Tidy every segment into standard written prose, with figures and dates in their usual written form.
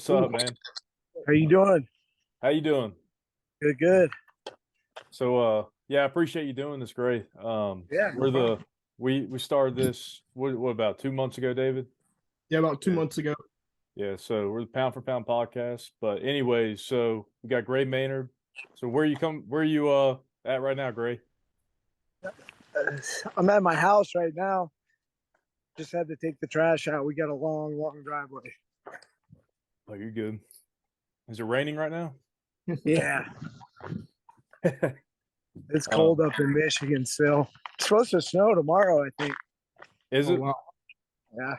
What's up, man? How you doing? How you doing? Good, good. So, yeah, I appreciate you doing this, Gray. Yeah, no We're the problem. we started this what about 2 months ago, David? Yeah, about two Yeah. months ago. Yeah. So we're the Pound for Pound podcast. But anyways, so we got Gray Maynard. So where are you at right now, Gray? I'm at my house right now. Just had to take the trash out. We got a long, long driveway. Oh, you're good. Is it raining right now? Yeah, it's Um, cold up in Michigan still. It's supposed to snow tomorrow, I think. is Oh, it? wow. Yeah.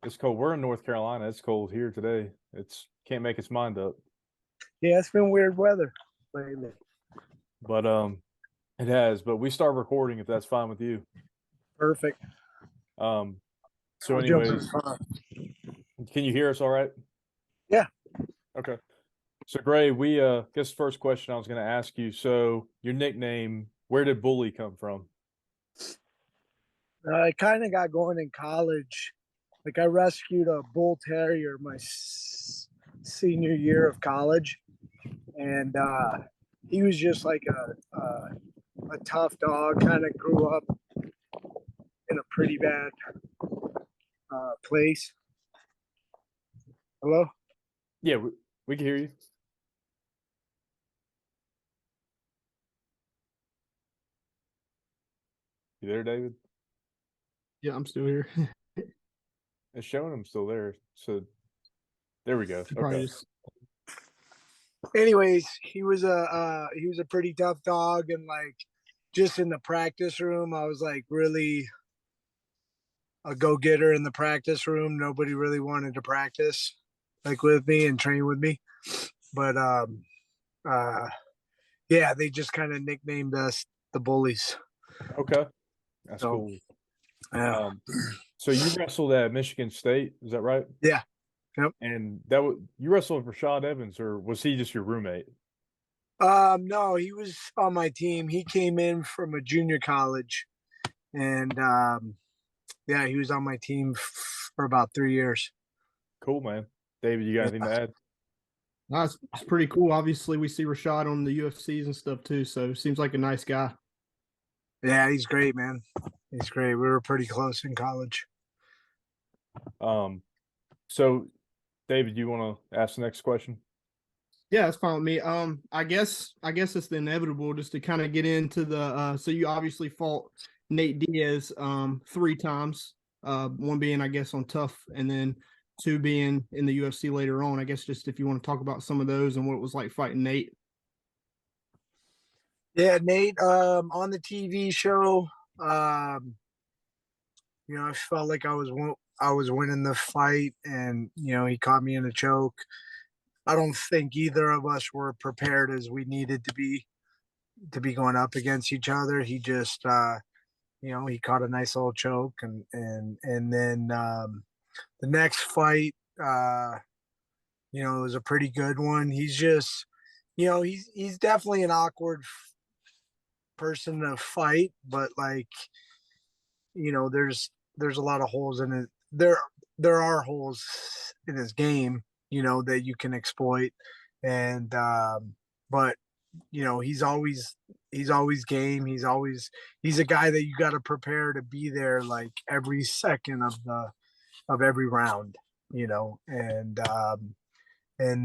It's cold. We're in North Carolina. It's cold here today. It's can't make its mind up. Yeah, it's been weird weather lately. But it has. But we start recording if that's fine with you. Perfect. Um, so I'll jump in anyways, front. can you hear us all right? Yeah. Okay. So Gray, we guess the first question I was going to ask you. So your nickname, where did Bully come from? I kind of got going in college. Like I rescued a bull terrier my senior year of college, and he was just like a tough dog. Kind of grew up in a pretty bad place. Hello? Yeah, we can hear you. You there, David? Yeah, I'm still here. It's showing I'm still there. So there we go. Probably Okay. just Anyways, he was a pretty tough dog, and like just in the practice room, I was like really a go-getter in the practice room. Nobody really wanted to practice like with me and train with me. But uh yeah, they just kind of nicknamed us the bullies. Okay. That's So cool. yeah. So you wrestled at Michigan State, is that right? Yeah. Yep. And you wrestled for Rashad Evans, or was he just your roommate? No, he was on my team. He came in from a junior college, and yeah, he was on my team for about 3 years. Cool, man. David, you got anything to add? it's pretty cool. Obviously, we see Rashad on the UFCs and stuff too, so seems like a nice guy. Yeah, he's great, man. He's great. We were pretty close in college. So David, you want to ask the next question? Yeah, that's fine with me. I guess it's the inevitable just to kind of get into the so you obviously fought Nate Diaz 3 times. One being I guess on Tough, and then two being in the UFC later on. I guess just if you want to talk about some of those and what it was like fighting Nate. Yeah, Nate, on the TV show, I felt like I was winning the fight, and he caught me in a choke. I don't think either of us were prepared as we needed to be going up against each other. He just he caught a nice little choke, and then the next fight it was a pretty good one. He's just he's definitely an awkward person to fight, but like there's a lot of holes in it. There are holes in his game, that you can exploit, and but he's always game. He's a guy that you got to prepare to be there like every second of every round, and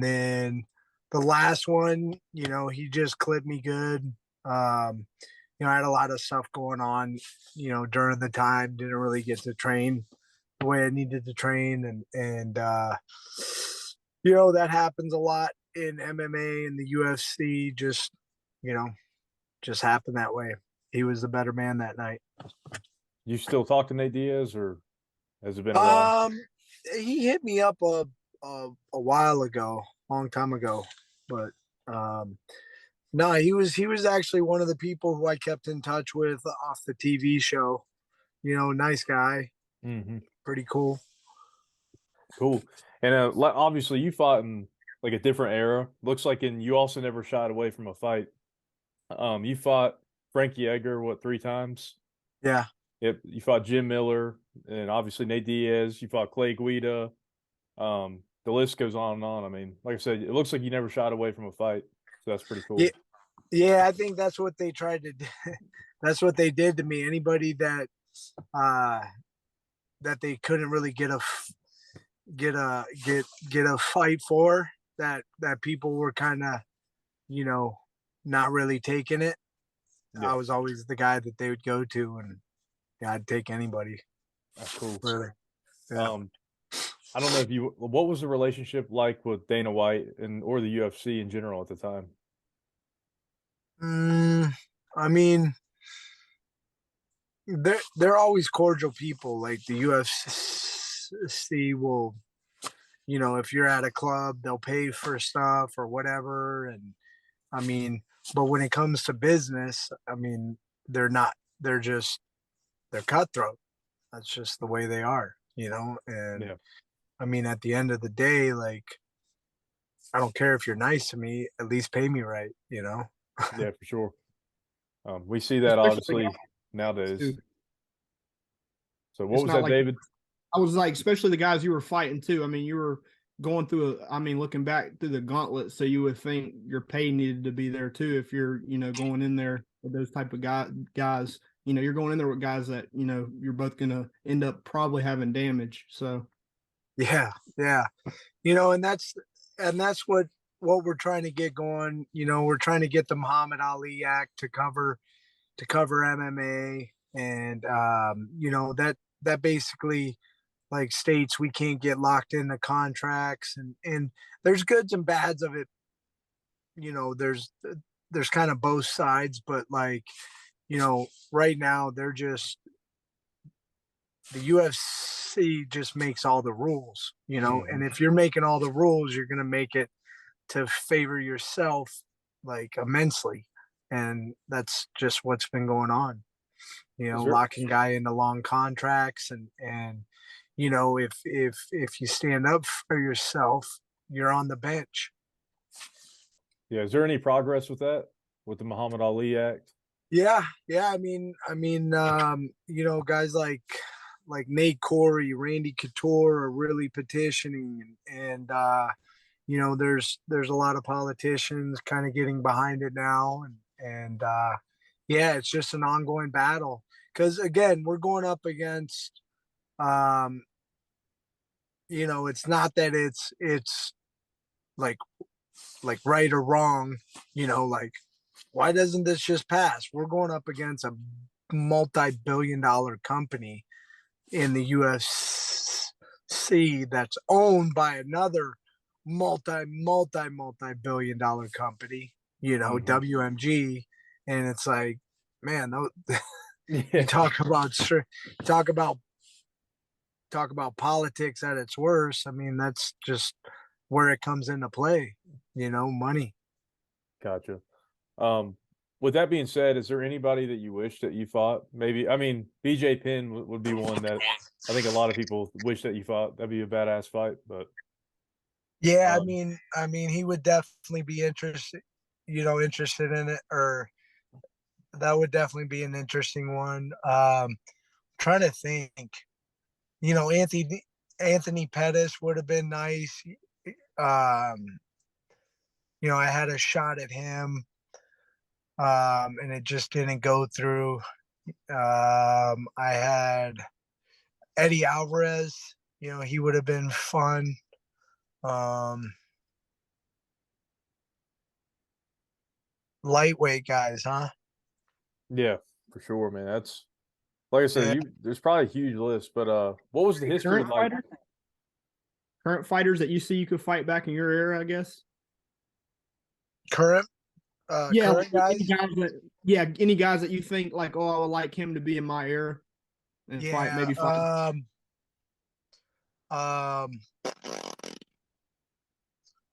then the last one, he just clipped me good. I had a lot of stuff going on, during the time. Didn't really get to train the way I needed to train, and that happens a lot in MMA and the UFC. Just happened that way. He was the better man that night. You still talk to Nate Diaz, or has it been a while? He hit me up a while ago, long time ago, but no, he was actually one of the people who I kept in touch with off the TV show. Nice guy, pretty cool. Cool. And obviously you fought in like a different era. Looks like you also never shied away from a fight. You fought Frankie Edgar, 3 times? Yeah. Yep. You fought Jim Miller, and obviously Nate Diaz. You fought Clay Guida. the list goes on and on. I mean, like I said, it looks like you never shied away from a fight, so that's pretty cool. Yeah, yeah, I think that's what they tried to do. That's what they did to me. Anybody that uh that they couldn't really get a fight for, that people were kind of, you know, not really taking it. Yeah, I was always the guy that they would go to, and yeah, I'd take anybody, that's cool. really. Yeah. I don't know if you. What was the relationship like with Dana White and or the UFC in general at the time? I mean, they're always cordial people. Like the UFC will, you know, if you're at a club, they'll pay for stuff or whatever. And I mean, but when it comes to business, I mean, they're not. They're just they're cutthroat. That's just the way they are, you know. And Yeah, I mean, at the end of the day, like, I don't care if you're nice to me, at least pay me right, you know? yeah, for sure. We see that Especially the obviously guys nowadays. too. So what It's was not that, like David? I was like, especially the guys you were fighting too. I mean, you were going through I mean, looking back through the gauntlet, so you would think your pay needed to be there too. If you're, going in there with those type of guys, you're going in there with guys that, you're both going to end up probably having damage. So, Yeah, yeah. You know, and that's what we're trying to get going. You know, we're trying to get the Muhammad Ali Act to cover MMA, and you know, that basically like states we can't get locked into contracts, and there's goods and bads of it. You know, there's kind of both sides, but like, you know, right now they're just the UFC just makes all the rules, you know, and Mhm. if you're making all the rules, you're going to make it to favor yourself like immensely. And that's just what's been going on, you Is know, there? locking guy into long contracts, and you know, if you stand up for yourself, you're on the bench. Yeah, is there any progress with that with the Muhammad Ali Act? Yeah, yeah. You know, guys like Nate Corey, Randy Couture are really petitioning, and you know, there's a lot of politicians kind of getting behind it now, and yeah, it's just an ongoing battle because again, we're going up against, um, you know, it's not that it's like right or wrong, you know, like why doesn't this just pass? We're going up against a multi-billion-dollar company in the UFC that's owned by another multi-billion-dollar company, you know, Hmm. WMG, and it's like, man, you Yeah, talk about talk about politics at its worst. I mean, that's just where it comes into play, you know, money. gotcha. Um, with that being said, is there anybody that you wish that you fought? Maybe, I mean, BJ Penn would be one that I think a lot of people wish that you fought. That'd be a badass fight, but Yeah, um, I mean, he would definitely be interested, you know, interested in it, or that would definitely be an interesting one. Trying to think, you know, Anthony Pettis would have been nice. Um, you know, I had a shot at him, and it just didn't go through. I had Eddie Alvarez. You know, he would have been fun. Um, Lightweight guys, huh? yeah, for sure, man. That's like I said, Yeah, you there's probably a huge list, but what was the history current like? fighters, current fighters that you see you could fight back in your era, I guess. current Yeah, like current guys. any guys that you think like, oh, I would like him to be in my era and fight, Yeah. maybe fight. Um,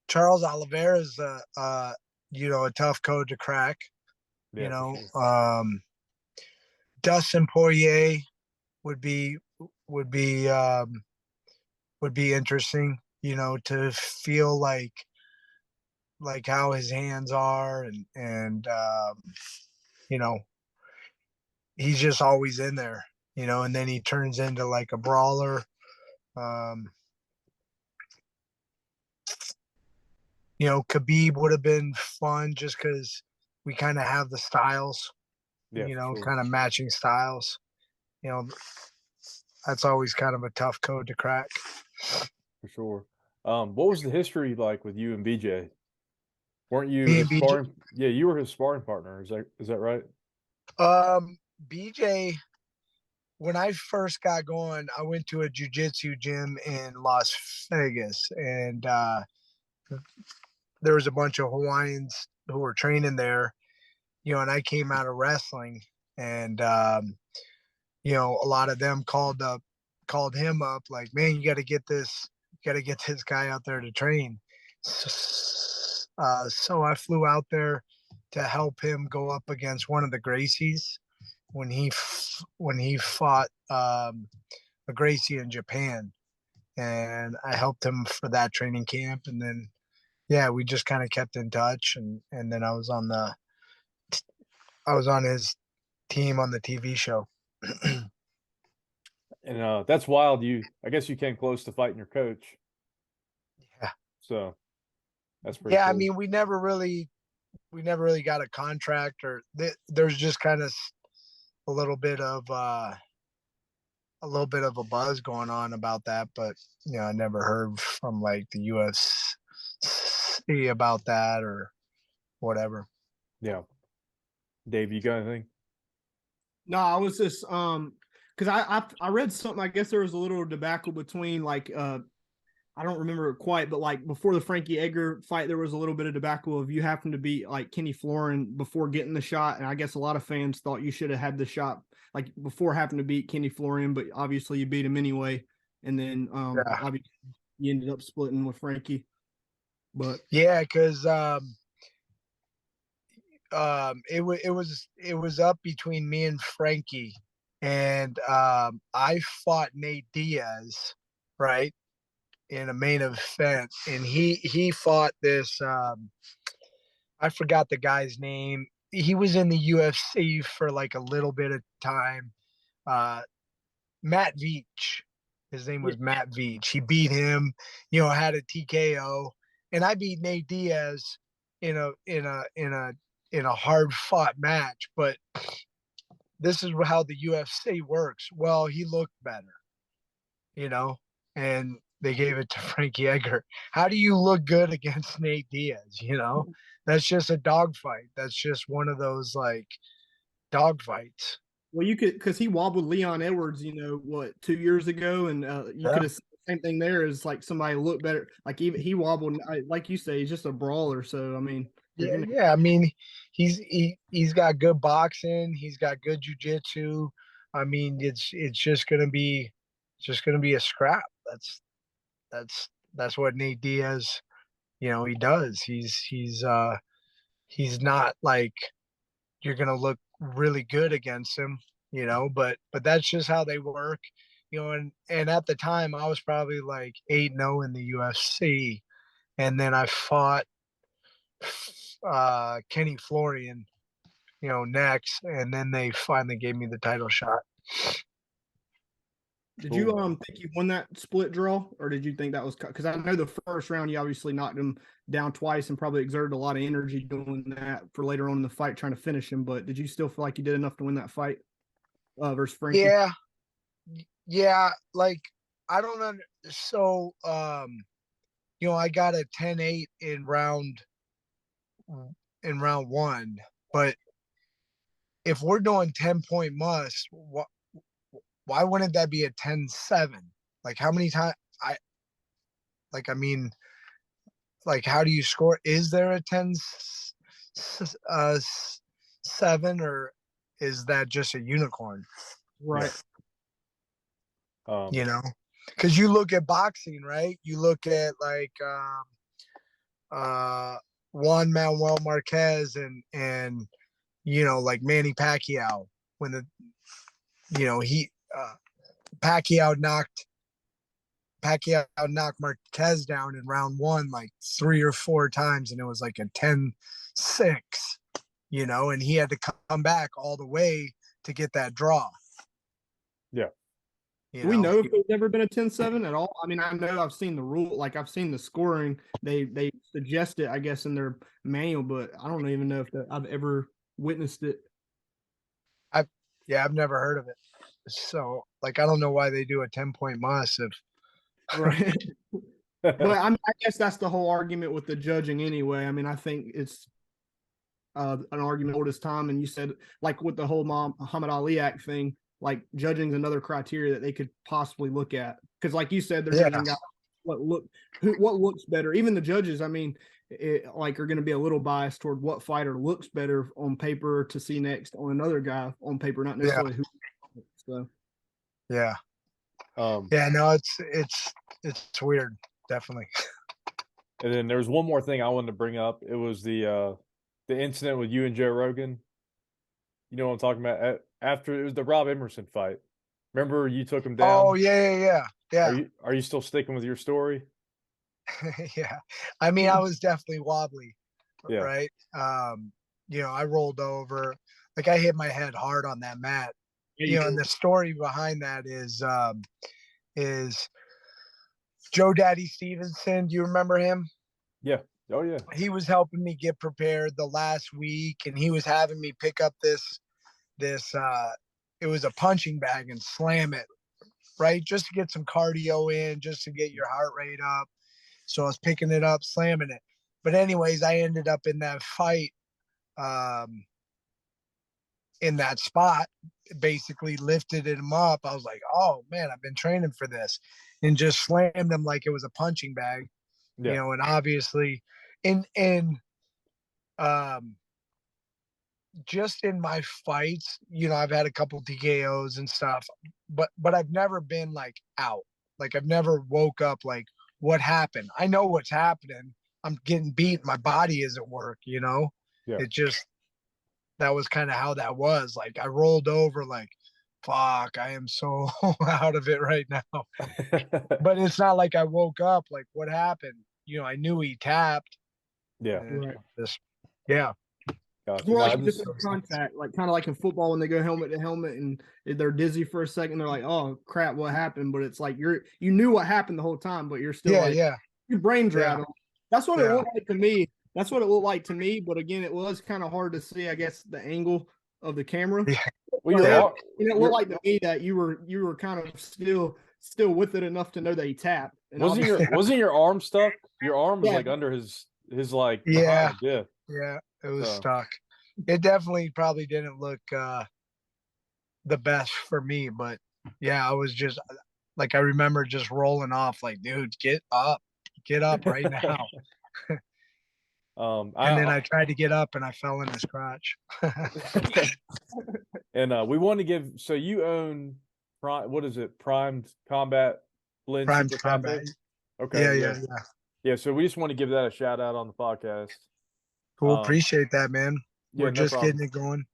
Charles Oliveira is you know, a tough code to crack. You Yeah, for know, sure. Dustin Poirier would be would be um, would be interesting. You know, to feel like how his hands are, and you know, he's just always in there. You know, and then he turns into like a brawler. Um, Khabib would have been fun just because we kind of have the styles, Yeah, for sure. kind of matching styles. You know, that's always kind of a tough code to crack. For sure. What was the history like with you and BJ? Weren't you Me his and BJ, sparring? Yeah, you were his sparring partner. Is that right? BJ, when I first got going, I went to a jujitsu gym in Las Vegas, and there was a bunch of Hawaiians who were training there, and I came out of wrestling, and a lot of them called him up, like, man, you got to get this guy out there to train. So I flew out there to help him go up against one of the Gracies when he fought a Gracie in Japan, and I helped him for that training camp, and then yeah, we just kind of kept in touch, and then I was on his team on the TV show. And that's wild. I guess you came close to fighting your coach. Yeah. So that's pretty Yeah, I cool. mean, we never really got a contract, or there's just kind of a little bit of a buzz going on about that, but I never heard from like the UFC about that or whatever. Yeah. Dave, you got anything? No, I was just because I read something. I guess there was a little debacle between like I don't remember it quite, but like before the Frankie Edgar fight, there was a little bit of debacle of you having to beat like Kenny Florin before getting the shot, and I guess a lot of fans thought you should have had the shot like before having to beat Kenny Florin, but obviously you beat him anyway, and then Yeah. obviously you ended up splitting with Frankie. But Yeah, because it was up between me and Frankie, and I fought Nate Diaz, right, in a main event, and he fought this. I forgot the guy's name. He was in the UFC for like a little bit of time. Uh, Matt Veach. His name was Matt Veach. He beat him, had a TKO, and I beat Nate Diaz in a hard fought match. But this is how the UFC works. Well, he looked better, and they gave it to Frankie Edgar. How do you look good against Nate Diaz? That's just a dogfight. That's just one of those like dogfights. well, you could because he wobbled Leon Edwards, 2 years ago, and you could have same thing there. Is like somebody looked better. Like even he wobbled, like you say, he's just a brawler. So I mean, Yeah. I mean, he's got good boxing. He's got good jujitsu. I mean, it's just gonna be a scrap. That's what Nate Diaz, he does. He's not like you're gonna look really good against him, but that's just how they work, and at the time I was probably like 8-0 in the UFC, and then I fought Kenny Florian, next, and then they finally gave me the title shot. did you think you won that split draw, or did you think that was because I know the first round you obviously knocked him down twice and probably exerted a lot of energy doing that for later on in the fight trying to finish him, but did you still feel like you did enough to win that fight versus Frankie? Yeah, like I don't know. So I got a 10-8 in round one, but if we're doing 10-point must, why wouldn't that be a 10-7? Like how many times I mean, like how do you score? Is there a 10-7, or is that just a unicorn? Right. Because you look at boxing, right? You look at like Juan Manuel Marquez and like Manny Pacquiao, when he Pacquiao knocked Marquez down in round one like 3 or 4 times, and it was like a 10-6, and he had to come back all the way to get that draw. Yeah. Do we know if there's ever been a 10-7 at all? I mean, I know I've seen the rule, like I've seen the scoring. They suggest it, I guess, in their manual, but I don't even know if I've ever witnessed it. I've never heard of it. So like, I don't know why they do a 10-point must if Right. But I guess that's the whole argument with the judging anyway. I mean, I think it's an argument old as time. And you said, like with the whole Muhammad Ali Act thing, like judging is another criteria that they could possibly look at. Because, like you said, they're judging guys what looks better. Even the judges, I mean, like are going to be a little biased toward what fighter looks better on paper to see next on another guy on paper, not necessarily who. So. Yeah. No, it's weird, definitely. And then there was one more thing I wanted to bring up. It was the incident with you and Joe Rogan. You know what I'm talking about? After it was the Rob Emerson fight. Remember you took him down? Oh yeah. Are you still sticking with your story? Yeah. I mean, I was definitely wobbly. Yeah. Right. I rolled over. Like I hit my head hard on that mat. And the story behind that is Joe Daddy Stevenson. Do you remember him? Yeah. Oh yeah. He was helping me get prepared the last week, and he was having me pick up this it was a punching bag and slam it, right? Just to get some cardio in, just to get your heart rate up. So I was picking it up, slamming it. But anyways, I ended up in that fight in that spot, basically lifted him up. I was like, oh man, I've been training for this, and just slammed him like it was a punching bag. Yeah. And obviously just in my fights, I've had a couple TKOs and stuff, but I've never been like out. Like I've never woke up like, what happened? I know what's happening. I'm getting beat. My body isn't work, Yeah. It just, that was kind of how that was. Like I rolled over like, fuck, I am so out of it right now. But it's not like I woke up like, what happened? I knew he tapped. Yeah. Right. Yeah. Gotcha. More like different contact, like kind of like in football when they go helmet to helmet and they're dizzy for a second. They're like, "Oh crap, what happened?" But it's like you knew what happened the whole time, but you're still your brain's rattled. That's what it looked like to me. That's what it looked like to me. But again, it was kind of hard to see, I guess, the angle of the camera. Yeah. Well, it looked like to me that you were kind of still with it enough to know that he tapped. And wasn't your arm stuck? Your arm was like under his like behind. Yeah, it was stuck. It definitely probably didn't look the best for me, but yeah, I was just like, I remember just rolling off like, dude, get up right now. And then I tried to get up and I fell in his crotch. And we want to give, so you own what is it? Primed Combat Blend. Primed Combat. Okay. Yeah. So we just want to give that a shout out on the podcast. Cool. Appreciate that, man. We're just getting it going.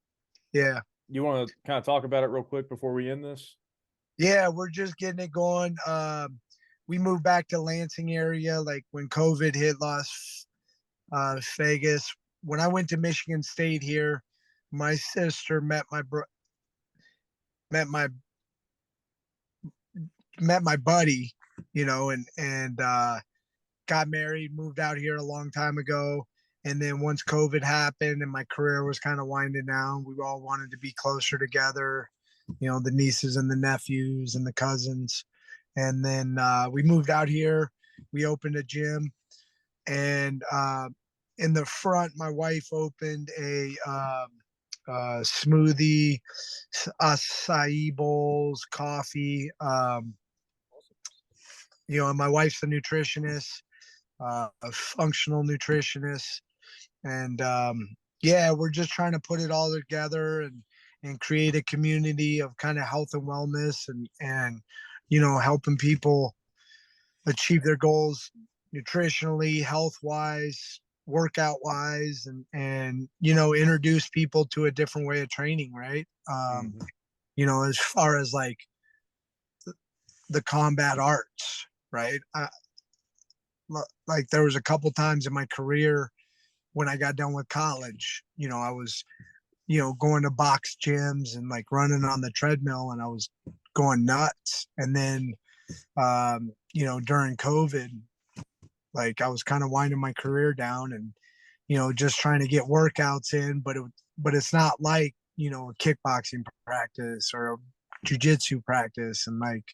Yeah. You want to kind of talk about it real quick before we end this? Yeah, we're just getting it going. We moved back to Lansing area like when COVID hit Las Vegas. When I went to Michigan State here, my sister met my buddy, and got married, moved out here a long time ago. And then once COVID happened and my career was kind of winding down, we all wanted to be closer together, the nieces and the nephews and the cousins. And then we moved out here. We opened a gym. And in the front, my wife opened a smoothie, acai bowls, coffee. And my wife's a nutritionist, a functional nutritionist. And we're just trying to put it all together and create a community of kind of health and wellness and helping people achieve their goals nutritionally, health wise, workout wise, and introduce people to a different way of training, right? As far as like the combat arts, right? Like there was a couple times in my career when I got done with college, I was, going to box gyms and like running on the treadmill, and I was going nuts. And then, you know, during COVID, like I was kind of winding my career down and, you know, just trying to get workouts in, but it's not like, you know, a kickboxing practice or a jujitsu practice and like,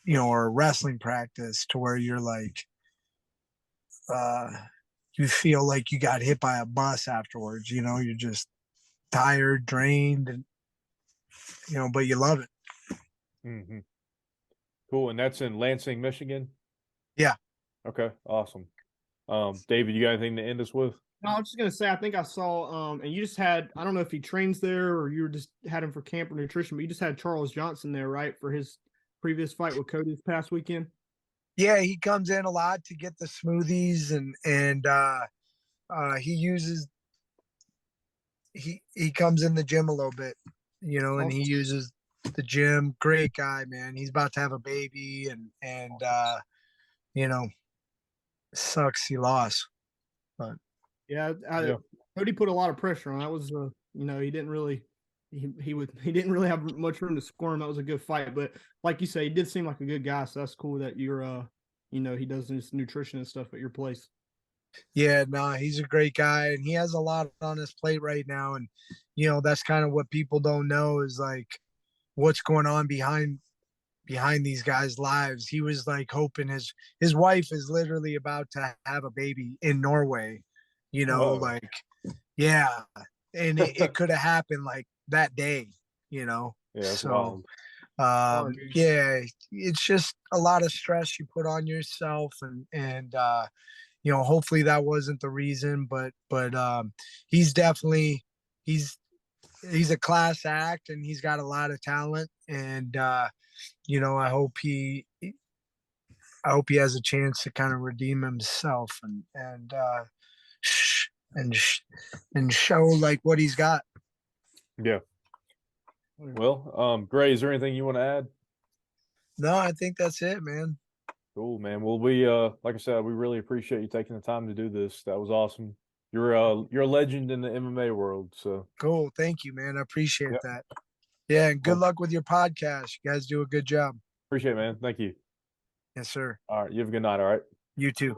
you know, or a wrestling practice to where you're like, you feel like you got hit by a bus afterwards, you know, you're just tired, drained, and, you know, but you love it. Mm-hmm. Cool. And that's in Lansing, Michigan? Yeah. Okay. Awesome. David, you got anything to end us with? No, I was just gonna say, I think I saw, and you just had, I don't know if he trains there or you were just had him for camp or nutrition, but you just had Charles Johnson there, right, for his previous fight with Cody this past weekend. Yeah, he comes in a lot to get the smoothies and he uses he comes in the gym a little bit, you know, and he uses the gym. Great guy, man. He's about to have a baby and you know, sucks he lost. But Yeah, Cody put a lot of pressure on. That was, you know, he didn't really have much room to squirm. That was a good fight, but like you say, he did seem like a good guy. So that's cool that you're, you know, he does his nutrition and stuff at your place. yeah, no, he's a great guy and he has a lot on his plate right now. And, you know, that's kind of what people don't know is like what's going on behind these guys' lives. He was like hoping his wife is literally about to have a baby in Norway, you know, like, yeah. And it could have happened like that day, you know? Yeah, so, wild. yeah, it's just a lot of stress you put on yourself and, you know, hopefully that wasn't the reason, but he's definitely, he's a class act and he's got a lot of talent and, you know, I hope he has a chance to kind of redeem himself and show like what he's got. Yeah. Well, Gray, is there anything you want to add? No, I think that's it, man. Cool, man. Well, we like I said, we really appreciate you taking the time to do this. That was awesome. You're a legend in the MMA world. So Cool. Thank you, man. I appreciate that. Yeah, and good luck with your podcast. You guys do a good job. Appreciate it, man. Thank you. Yes, sir. All right. You have a good night. All right. You too.